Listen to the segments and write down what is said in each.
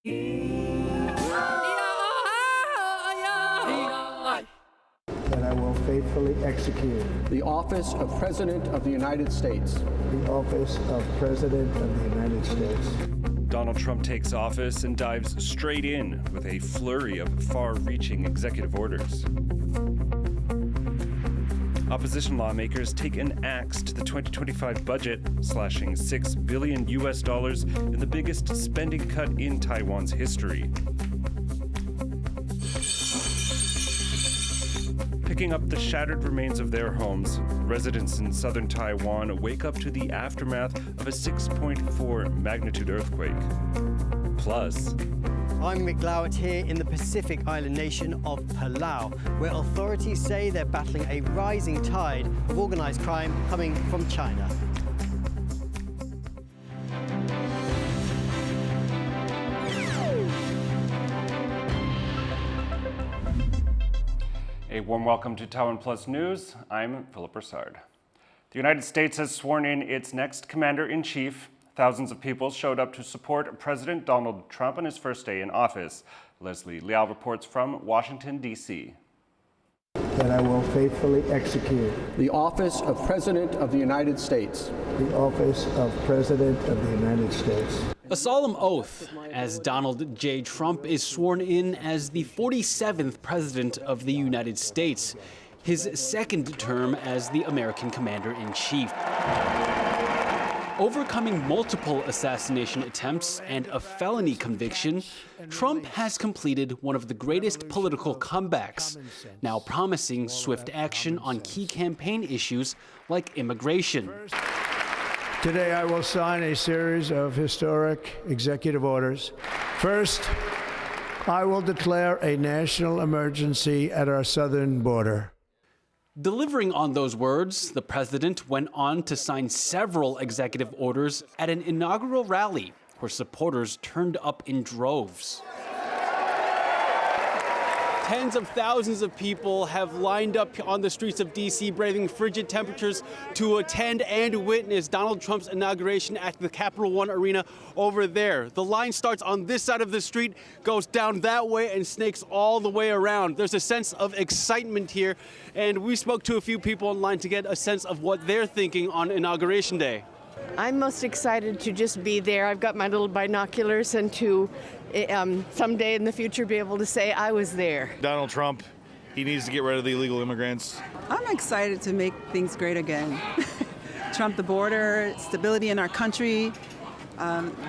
That I will faithfully execute the office of President of the United States. the office of President of the United States. Donald Trump takes office and dives straight in with a flurry of far-reaching executive orders. Opposition lawmakers take an axe to the 2025 budget, slashing $6 billion in the biggest spending cut in Taiwan's history. Picking up the shattered remains of their homes, residents in southern Taiwan wake up to the aftermath of a 6.4 magnitude earthquake. Plus, I'm Mick Lowett here in the Pacific island nation of Palau, where authorities say they're battling a rising tide of organized crime coming from China. a warm welcome to TaiwanPlus News. I'm Philip Broussard. The United States has sworn in its next commander-in-chief. Thousands of people showed up to support President Donald Trump on his first day in office. Leslie Liao reports from Washington, D.C. That I will faithfully execute The office of President of the United States. the office of President of the United States. A solemn oath as Donald J. Trump is sworn in as the 47th President of the United States, his second term as the American Commander-in-Chief. Overcoming multiple assassination attempts and a felony conviction, Trump has completed one of the greatest political comebacks, now promising swift action on key campaign issues like immigration. Today I will sign a series of historic executive orders. First, I will declare a national emergency at our southern border. Delivering on those words, the president went on to sign several executive orders at an inaugural rally where supporters turned up in droves. Tens of thousands of people have lined up on the streets of D.C., braving frigid temperatures to attend and witness Donald Trump's inauguration at the Capital One Arena over there. The line starts on this side of the street, goes down that way, and snakes all the way around. There's a sense of excitement here, and we spoke to a few people online to get a sense of what they're thinking on Inauguration Day. I'm most excited to just be there. I've got my little binoculars and to someday in the future be able to say I was there. Donald Trump, he needs to get rid of the illegal immigrants. I'm excited to make things great again. Trump the border, stability in our country,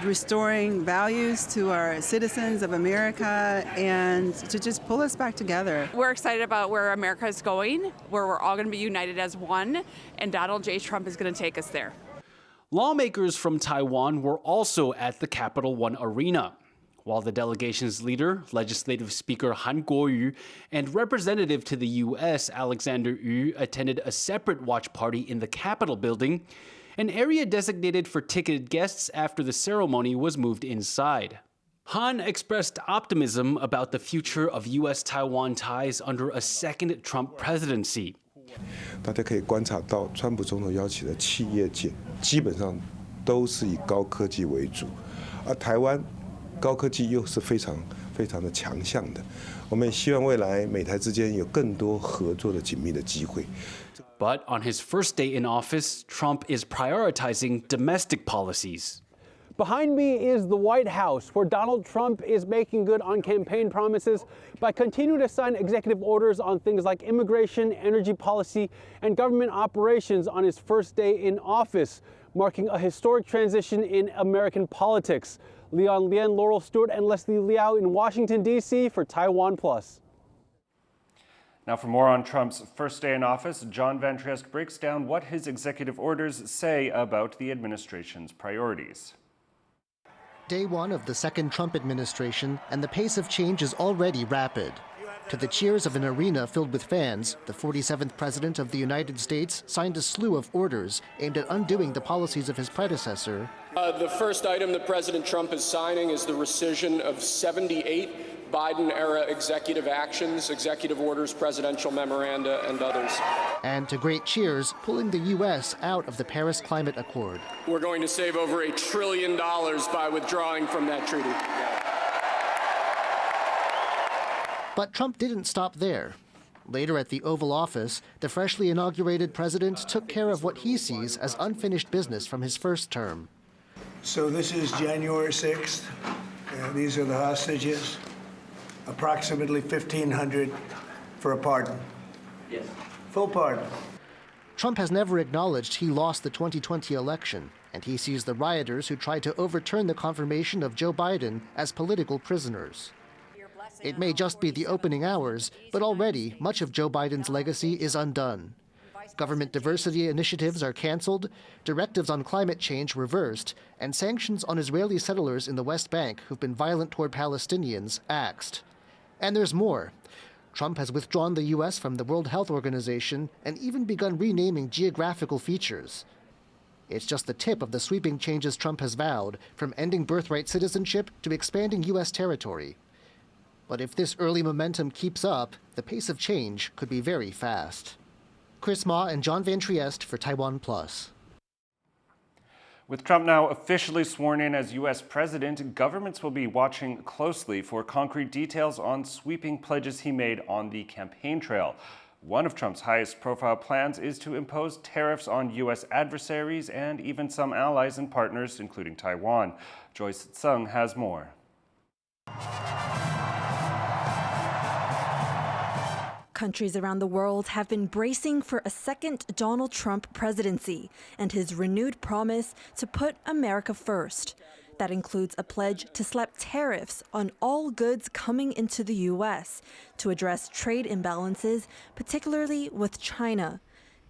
restoring values to our citizens of America, and to just pull us back together. We're excited about where America is going, where we're all going to be united as one, and Donald J. Trump is going to take us there. Lawmakers from Taiwan were also at the Capital One Arena, while the delegation's leader, Legislative Speaker Han Kuo-yu, and representative to the U.S., Alexander Yu, attended a separate watch party in the Capitol building, an area designated for ticketed guests after the ceremony was moved inside. Han expressed optimism about the future of U.S.-Taiwan ties under a second Trump presidency. 大家可以观察到，川普总统邀请的企业界基本上都是以高科技为主，而台湾高科技又是非常的强项的。我们也希望未来美台之间有更多合作的紧密的机会。But on his first day in office, Trump is prioritizing domestic policies. Behind me is the White House, where Donald Trump is making good on campaign promises by continuing to sign executive orders on things like immigration, energy policy, and government operations on his first day in office, marking a historic transition in American politics. Leon Lien, Laurel Stewart, and Leslie Liao in Washington, D.C. for TaiwanPlus. Now for more on Trump's first day in office, John Van Trieste breaks down what his executive orders say about the administration's priorities. Day one of the second Trump administration, and the pace of change is already rapid. To the cheers of an arena filled with fans, the 47th President of the United States signed a slew of orders aimed at undoing the policies of his predecessor. The first item that President Trump is signing is the rescission of 78 Biden-era executive actions, executive orders, presidential memoranda, and others. And to great cheers, pulling the U.S. out of the Paris Climate Accord. We're going to save over $1 trillion by withdrawing from that treaty. But Trump didn't stop there. Later at the Oval Office, the freshly inaugurated president took care of what he sees as unfinished business from his first term. So this is January 6th. These are the hostages. Approximately 1,500 for a pardon. Yes. Full pardon. Trump has never acknowledged he lost the 2020 election, and he sees the rioters who tried to overturn the confirmation of Joe Biden as political prisoners. It may just be the opening hours, but already much of Joe Biden's legacy is undone. Government diversity initiatives are canceled, directives on climate change reversed, and sanctions on Israeli settlers in the West Bank who've been violent toward Palestinians axed. And there's more. Trump has withdrawn the U.S. from the World Health Organization and even begun renaming geographical features. It's just the tip of the sweeping changes Trump has vowed, from ending birthright citizenship to expanding U.S. territory. But if this early momentum keeps up, the pace of change could be very fast. Chris Ma and John Van Trieste for TaiwanPlus. With Trump now officially sworn in as U.S. president, governments will be watching closely for concrete details on sweeping pledges he made on the campaign trail. One of Trump's highest profile plans is to impose tariffs on U.S. adversaries and even some allies and partners, including Taiwan. Joyce Tseng has more. Countries around the world have been bracing for a second Donald Trump presidency and his renewed promise to put America first. That includes a pledge to slap tariffs on all goods coming into the U.S. to address trade imbalances, particularly with China.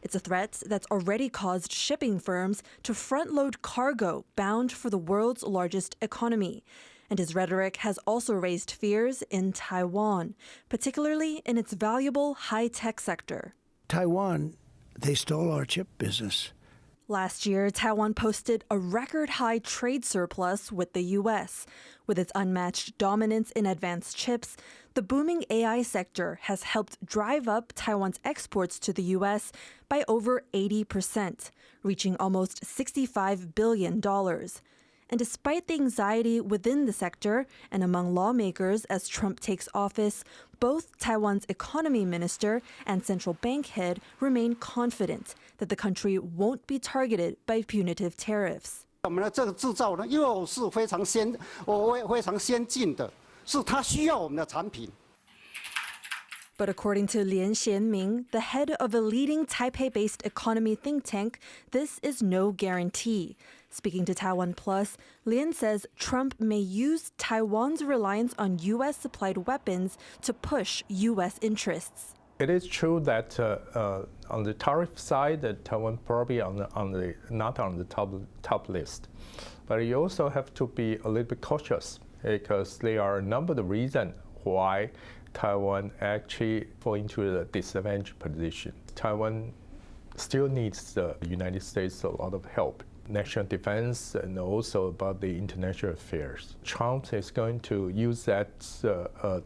It's a threat that's already caused shipping firms to front-load cargo bound for the world's largest economy. And his rhetoric has also raised fears in Taiwan, particularly in its valuable high-tech sector. Taiwan, they stole our chip business. Last year, Taiwan posted a record-high trade surplus with the U.S. With its unmatched dominance in advanced chips, the booming AI sector has helped drive up Taiwan's exports to the U.S. by over 80%, reaching almost $65 billion. And despite the anxiety within the sector and among lawmakers as Trump takes office, both Taiwan's economy minister and central bank head remain confident that the country won't be targeted by punitive tariffs. But according to Lian Xianming, the head of a leading Taipei-based economy think tank, this is no guarantee. Speaking to TaiwanPlus, Lian says Trump may use Taiwan's reliance on U.S.-supplied weapons to push U.S. interests. It is true that on the tariff side, Taiwan probably not on the top list. But you also have to be a little bit cautious because there are a number of reasons why Taiwan actually fall into a disadvantaged position. Taiwan still needs the United States a lot of help. National defense and also about the international affairs. Trump is going to use that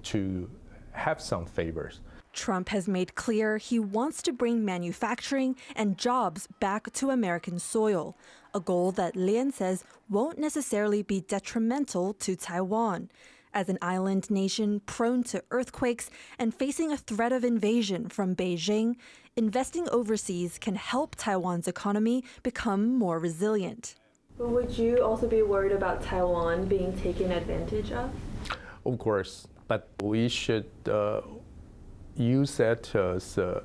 to have some favors. Trump has made clear he wants to bring manufacturing and jobs back to American soil, a goal that Lian says won't necessarily be detrimental to Taiwan. As an island nation prone to earthquakes and facing a threat of invasion from Beijing, investing overseas can help Taiwan's economy become more resilient. But would you also be worried about Taiwan being taken advantage of? Of course, but we should use that as the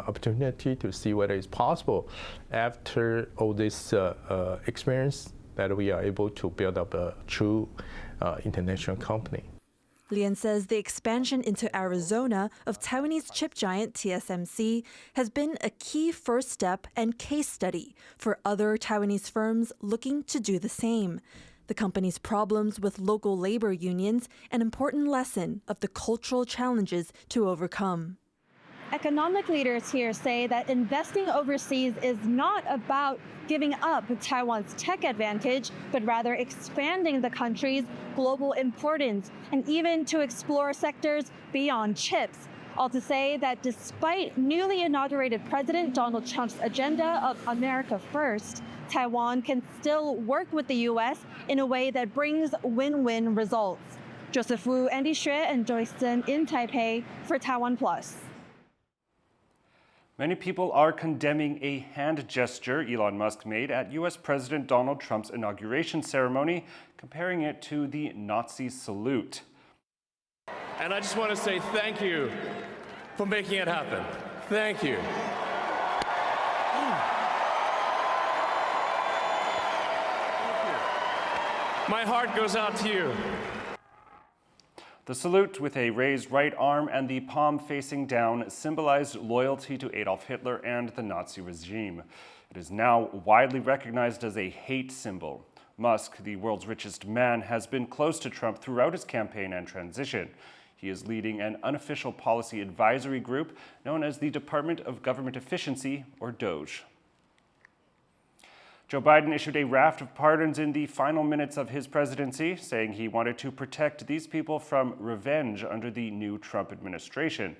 opportunity to see whether it's possible after all this experience that we are able to build up a true international company. Lian says the expansion into Arizona of Taiwanese chip giant TSMC has been a key first step and case study for other Taiwanese firms looking to do the same. The company's problems with local labor unions, an important lesson of the cultural challenges to overcome. Economic leaders here say that investing overseas is not about giving up Taiwan's tech advantage, but rather expanding the country's global importance and even to explore sectors beyond chips. All to say that despite newly inaugurated President Donald Trump's agenda of America First, Taiwan can still work with the U.S. in a way that brings win-win results. Joseph Wu, Andy Xue, and Joyce Zhen in Taipei for TaiwanPlus. Many people are condemning a hand gesture Elon Musk made at U.S. President Donald Trump's inauguration ceremony, comparing it to the Nazi salute. And I just want to say thank you for making it happen. Thank you. My heart goes out to you. The salute, with a raised right arm and the palm facing down, symbolized loyalty to Adolf Hitler and the Nazi regime. It is now widely recognized as a hate symbol. Musk, the world's richest man, has been close to Trump throughout his campaign and transition. He is leading an unofficial policy advisory group known as the Department of Government Efficiency, or DOGE. Joe Biden issued a raft of pardons in the final minutes of his presidency, saying he wanted to protect these people from revenge under the new Trump administration.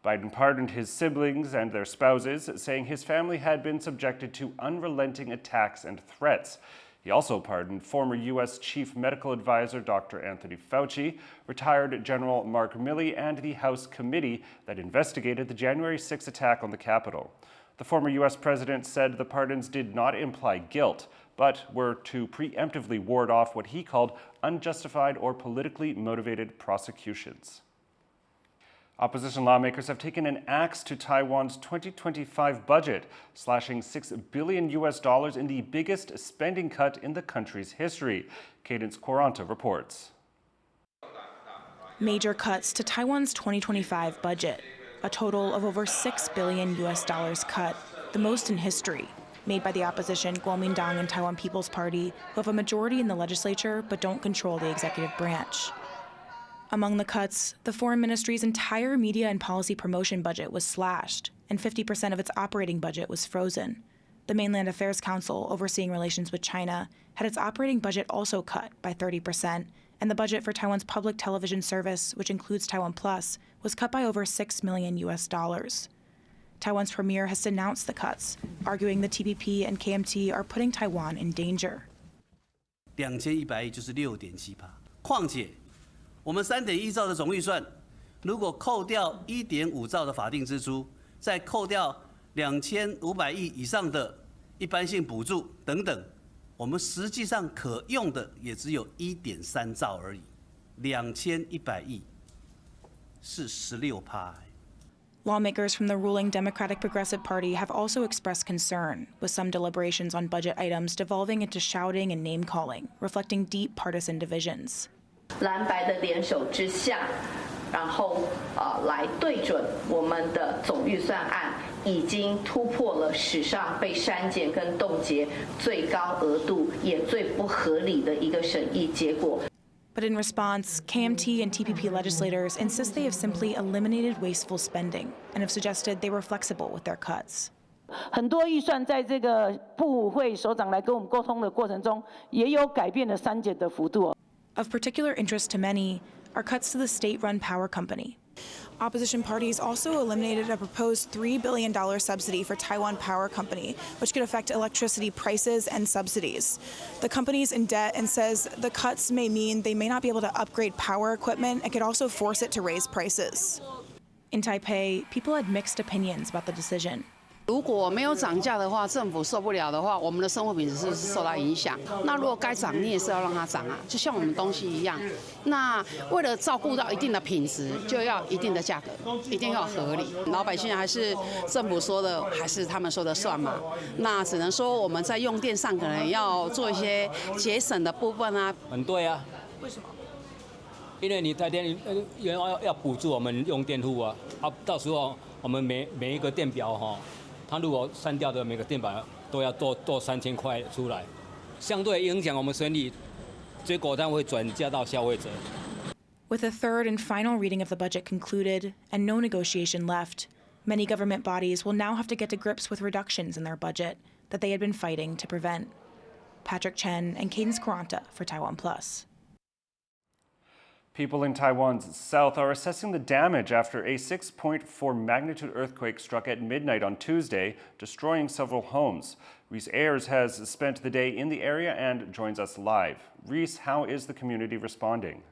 Biden pardoned his siblings and their spouses, saying his family had been subjected to unrelenting attacks and threats. He also pardoned former U.S. Chief Medical Advisor Dr. Anthony Fauci, retired General Mark Milley, and the House committee that investigated the January 6 attack on the Capitol. The former U.S. president said the pardons did not imply guilt, but were to preemptively ward off what he called unjustified or politically motivated prosecutions. Opposition lawmakers have taken an axe to Taiwan's 2025 budget, slashing $6 billion in the biggest spending cut in the country's history. Cadence Quaranta reports. Major cuts to Taiwan's 2025 budget. A total of over $6 billion cut, the most in history, made by the opposition Kuomintang and Taiwan People's Party, who have a majority in the legislature but don't control the executive branch. Among the cuts, the Foreign Ministry's entire media and policy promotion budget was slashed, and 50% of its operating budget was frozen. The Mainland Affairs Council, overseeing relations with China, had its operating budget also cut by 30%, and the budget for Taiwan's public television service, which includes TaiwanPlus, was cut by over $6 million. Taiwan's premier has denounced the cuts, arguing the TPP and KMT are putting Taiwan in danger. 2100亿就是6.7%。况且，我们3.1兆的总预算，如果扣掉1.5兆的法定支出，再扣掉2500亿以上的一般性补助等等，我们实际上可用的也只有1.3兆而已。2100亿。 是16%. Lawmakers from the ruling Democratic Progressive Party have also expressed concern, with some deliberations on budget items devolving into shouting and name-calling, reflecting deep partisan divisions. 蓝白的联手之下，然后来对准我们的总预算案，已经突破了史上被删减跟冻结最高额度也最不合理的一个审议结果。 But in response, KMT and TPP legislators insist they have simply eliminated wasteful spending and have suggested they were flexible with their cuts. 很多预算在这个部会首长来跟我们沟通的过程中，也有改变了删减的幅度。 Of particular interest to many are cuts to the state-run power company. Opposition parties also eliminated a proposed $3 billion subsidy for Taiwan Power Company, which could affect electricity prices and subsidies. The company's in debt and says the cuts may mean they may not be able to upgrade power equipment and could also force it to raise prices. In Taipei, people had mixed opinions about the decision. 如果没有涨价的话，政府受不了的话，我们的生活品质是受到影响。那如果该涨，你也是要让它涨啊，就像我们东西一样。那为了照顾到一定的品质，就要一定的价格，一定要合理。老百姓还是政府说的，还是他们说的算嘛？那只能说我们在用电上可能要做一些节省的部分啊。很对啊。为什么？因为你台电要补助我们用电户啊，到时候我们每一个电表哈。 他如果删掉的每个电板都要多3000块出来，相对影响我们生意，结果它会转嫁到消费者。With the third and final reading of the budget concluded and no negotiation left, many government bodies will now have to get to grips with reductions in their budget that they had been fighting to prevent. Patrick Chen and Cadence Quaranta for TaiwanPlus. People in Taiwan's south are assessing the damage after a 6.4 magnitude earthquake struck at midnight on Tuesday, destroying several homes. Reese Ayers has spent the day in the area and joins us live. Reese, how is the community responding?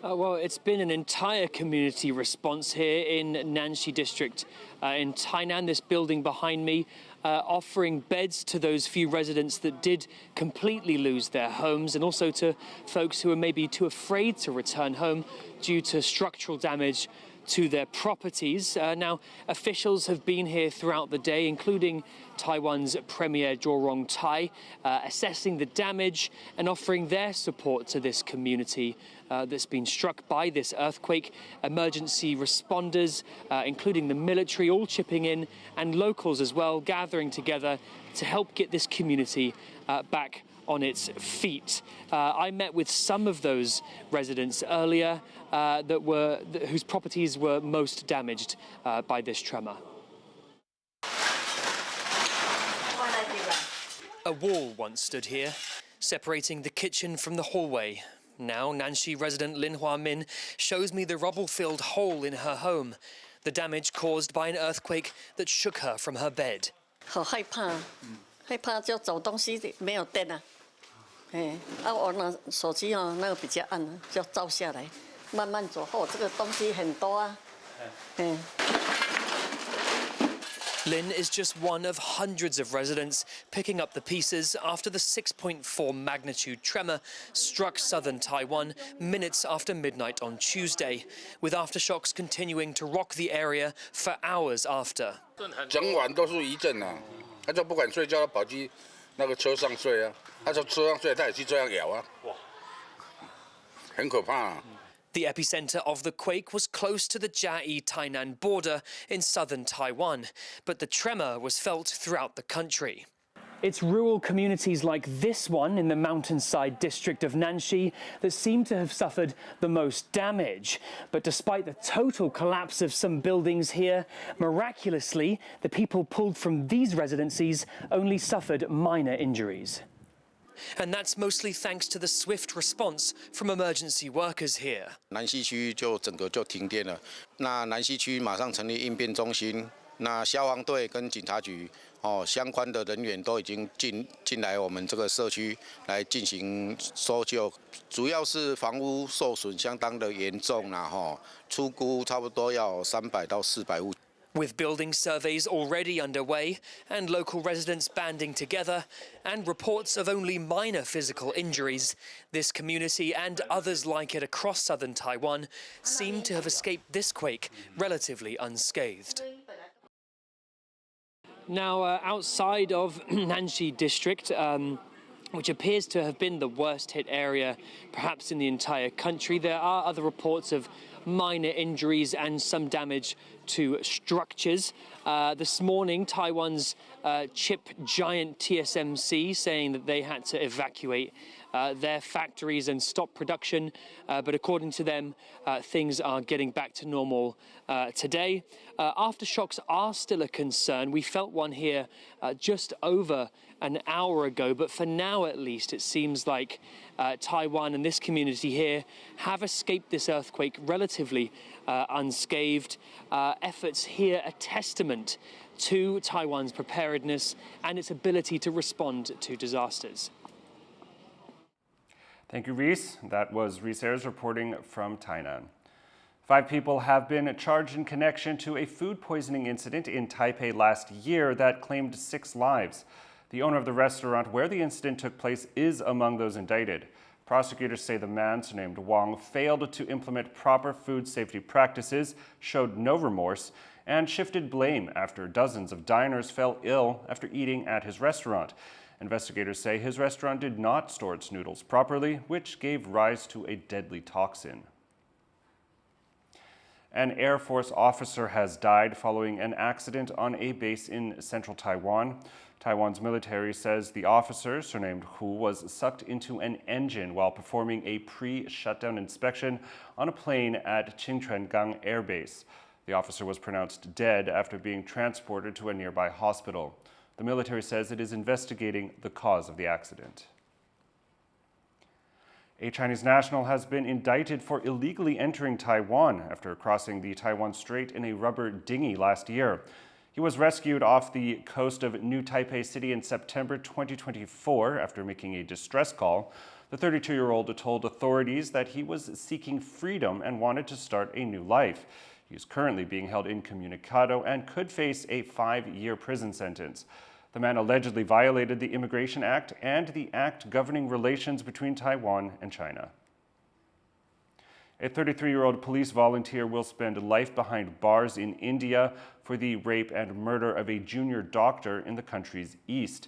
Well, it's been an entire community response here in Nanxi District in Tainan, this building behind me, offering beds to those few residents that did completely lose their homes, and also to folks who are maybe too afraid to return home due to structural damage to their properties. Now, officials have been here throughout the day, including Taiwan's Premier Zhou Rongtai, assessing the damage and offering their support to this community that's been struck by this earthquake. Emergency responders, including the military, all chipping in, and locals as well, gathering together to help get this community back on its feet. I met with some of those residents earlier whose properties were most damaged by this tremor. A wall once stood here, separating the kitchen from the hallway. Now, Nanxi resident Lin Hua-min shows me the rubble-filled hole in her home, the damage caused by an earthquake that shook her from her bed. 好害怕，害怕就走东西没有电啊。我拿手机那个比较暗，就照下来，慢慢走。这个东西很多啊。Lin is just one of hundreds of residents picking up the pieces after the 6.4 magnitude tremor struck southern Taiwan minutes after midnight on Tuesday, with aftershocks continuing to rock the area for hours after. 整晚都是余震啊，他就不敢睡觉，跑去那个车上睡啊。他说车上睡，他也去这样摇啊，很可怕啊。 The epicenter of the quake was close to the Jiayi-Tainan border in southern Taiwan, but the tremor was felt throughout the country. It's rural communities like this one in the mountainside district of Nanxi that seem to have suffered the most damage. But despite the total collapse of some buildings here, miraculously, the people pulled from these residencies only suffered minor injuries. And that's mostly thanks to the swift response from emergency workers here. 南西区就整个就停电了，那南西区马上成立应变中心，那消防队跟警察局相关的人员都已经进来我们这个社区来进行搜救，主要是房屋受损相当的严重啦，初估差不多要300到400户。 With building surveys already underway and local residents banding together and reports of only minor physical injuries, this community and others like it across southern Taiwan seem to have escaped this quake relatively unscathed. Now, outside of Nanxi district, which appears to have been the worst hit area perhaps in the entire country, there are other reports of minor injuries and some damage to structures. This morning, Taiwan's chip giant TSMC saying that they had to evacuate their factories and stop production. But according to them, things are getting back to normal today. Aftershocks are still a concern. We felt one here just over an hour ago, but for now at least, it seems like Taiwan and this community here have escaped this earthquake relatively unscathed. Efforts here a testament to Taiwan's preparedness and its ability to respond to disasters. Thank you, Reese. That was Reese Ayers reporting from Tainan. 5 people have been charged in connection to a food poisoning incident in Taipei last year that claimed 6 lives. The owner of the restaurant where the incident took place is among those indicted. Prosecutors say the man, surnamed Wang, failed to implement proper food safety practices, showed no remorse, and shifted blame after dozens of diners fell ill after eating at his restaurant. Investigators say his restaurant did not store its noodles properly, which gave rise to a deadly toxin. An Air Force officer has died following an accident on a base in central Taiwan. Taiwan's military says the officer, surnamed Hu, was sucked into an engine while performing a pre-shutdown inspection on a plane at Qingchuangang Air Base. The officer was pronounced dead after being transported to a nearby hospital. The military says it is investigating the cause of the accident. A Chinese national has been indicted for illegally entering Taiwan after crossing the Taiwan Strait in a rubber dinghy last year. He was rescued off the coast of New Taipei City in September 2024 after making a distress call. The 32-year-old told authorities that he was seeking freedom and wanted to start a new life. He is currently being held incommunicado and could face a 5-year prison sentence. The man allegedly violated the Immigration Act and the act governing relations between Taiwan and China. A 33-year-old police volunteer will spend life behind bars in India for the rape and murder of a junior doctor in the country's east.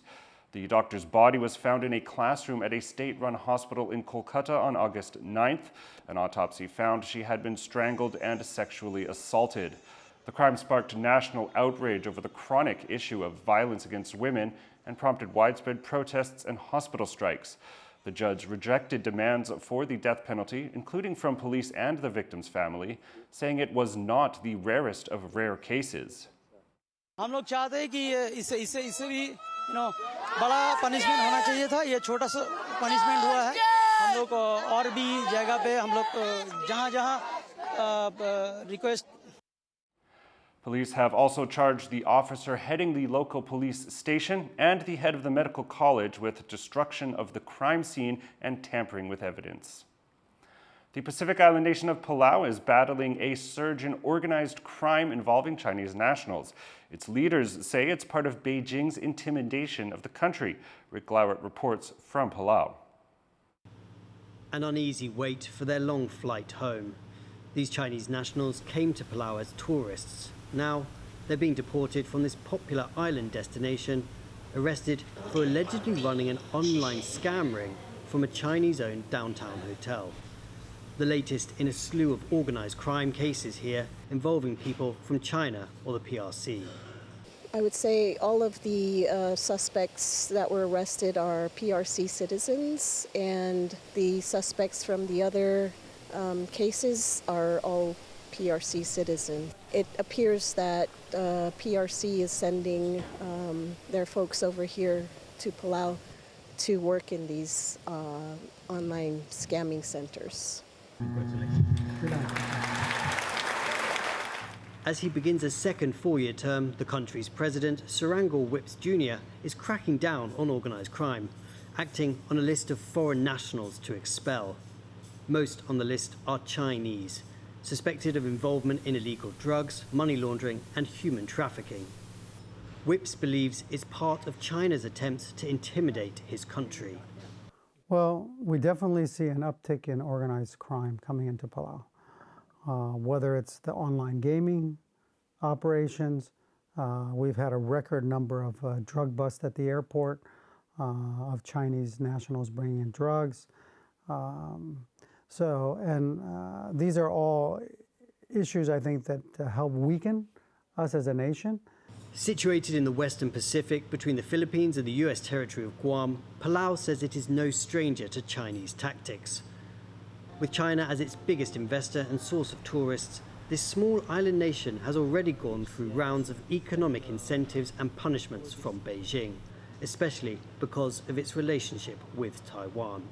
The doctor's body was found in a classroom at a state-run hospital in Kolkata on August 9th. An autopsy found she had been strangled and sexually assaulted. The crime sparked national outrage over the chronic issue of violence against women and prompted widespread protests and hospital strikes. The judge rejected demands for the death penalty, including from police and the victim's family, saying it was not the rarest of rare cases. हम लोग चाहते हैं कि इससे भी बड़ा punishment होना चाहिए था। ये छोटा सा पनिशमेंट हुआ है। हम लोग और भी जगह पे हम लोग जहाँ request. Police have also charged the officer heading the local police station and the head of the medical college with destruction of the crime scene and tampering with evidence. The Pacific island nation of Palau is battling a surge in organized crime involving Chinese nationals. Its leaders say it's part of Beijing's intimidation of the country. Rick Glowert reports from Palau. An uneasy wait for their long flight home. These Chinese nationals came to Palau as tourists. Now, they're being deported from this popular island destination, arrested for allegedly running an online scam ring from a Chinese-owned downtown hotel. The latest in a slew of organized crime cases here involving people from China or the PRC. I would say all of the suspects that were arrested are PRC citizens, and the suspects from the other cases are all PRC citizen. It appears that PRC is sending their folks over here to Palau to work in these online scamming centers. As he begins a second four-year term, the country's president, Surangul Whips Jr., is cracking down on organised crime, acting on a list of foreign nationals to expel. Most on the list are Chinese, suspected of involvement in illegal drugs, money laundering and human trafficking. Whips believes it's part of China's attempts to intimidate his country. Well, we definitely see an uptick in organized crime coming into Palau. Whether it's the online gaming operations, we've had a record number of drug busts at the airport of Chinese nationals bringing in drugs. These are all issues, I think, that help weaken us as a nation. Situated in the Western Pacific between the Philippines and the US territory of Guam, Palau says it is no stranger to Chinese tactics. With China as its biggest investor and source of tourists, this small island nation has already gone through rounds of economic incentives and punishments from Beijing, especially because of its relationship with Taiwan.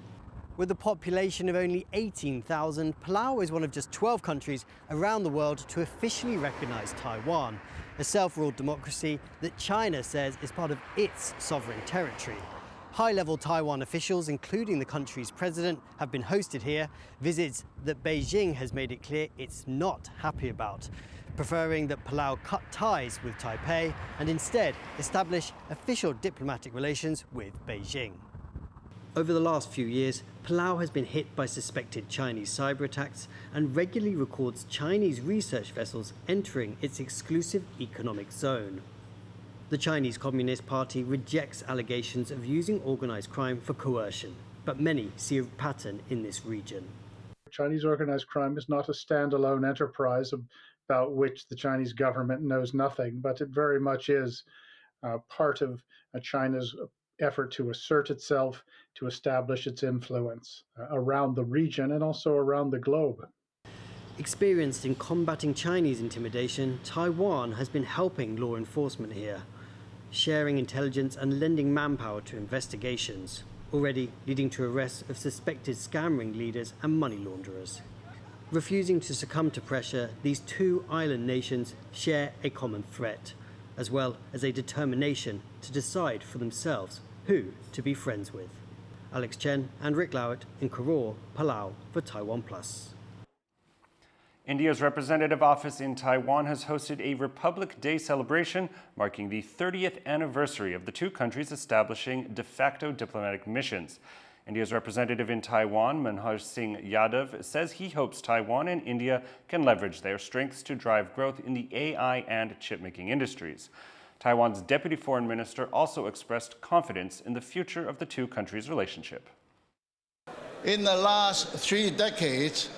With a population of only 18,000, Palau is one of just 12 countries around the world to officially recognize Taiwan, a self-ruled democracy that China says is part of its sovereign territory. High-level Taiwan officials, including the country's president, have been hosted here, visits that Beijing has made it clear it's not happy about, preferring that Palau cut ties with Taipei and instead establish official diplomatic relations with Beijing. Over the last few years, Palau has been hit by suspected Chinese cyber attacks and regularly records Chinese research vessels entering its exclusive economic zone. The Chinese Communist Party rejects allegations of using organized crime for coercion, but many see a pattern in this region. Chinese organized crime is not a standalone enterprise about which the Chinese government knows nothing, but it very much is part of China's effort to assert itself, to establish its influence around the region and also around the globe. Experienced in combating Chinese intimidation, Taiwan has been helping law enforcement here, sharing intelligence and lending manpower to investigations, already leading to arrests of suspected scam ring leaders and money launderers. Refusing to succumb to pressure, these two island nations share a common threat: as well as a determination to decide for themselves who to be friends with. Alex Chen and Rick Lowett in Koror, Palau for TaiwanPlus. India's representative office in Taiwan has hosted a Republic Day celebration marking the 30th anniversary of the two countries establishing de facto diplomatic missions. India's representative in Taiwan, Manhaj Singh Yadav, says he hopes Taiwan and India can leverage their strengths to drive growth in the AI and chipmaking industries. Taiwan's deputy foreign minister also expressed confidence in the future of the two countries' relationship. In the last 3 decades,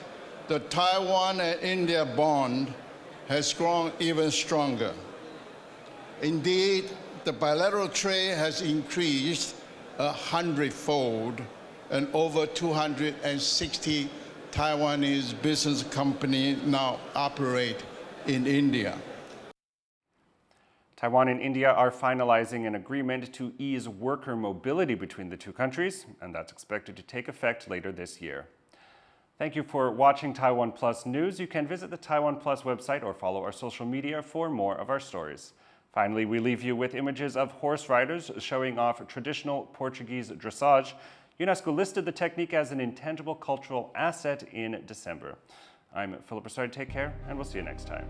the Taiwan and India bond has grown even stronger. Indeed, the bilateral trade has increased 100-fold, and over 260 Taiwanese business companies now operate in India. Taiwan and India are finalizing an agreement to ease worker mobility between the two countries, and that's expected to take effect later this year. Thank you for watching TaiwanPlus News. You can visit the TaiwanPlus website or follow our social media for more of our stories. Finally, we leave you with images of horse riders showing off traditional Portuguese dressage. UNESCO listed the technique as an intangible cultural asset in December. I'm Philip Broussard. Take care, and we'll see you next time.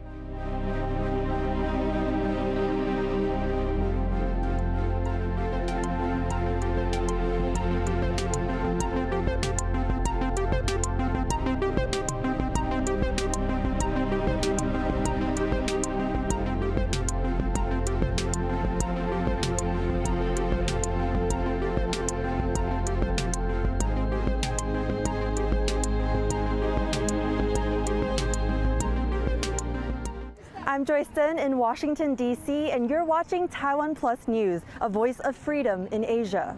I'm Joyce Dunn in Washington, D.C., and you're watching TaiwanPlus News, a voice of freedom in Asia.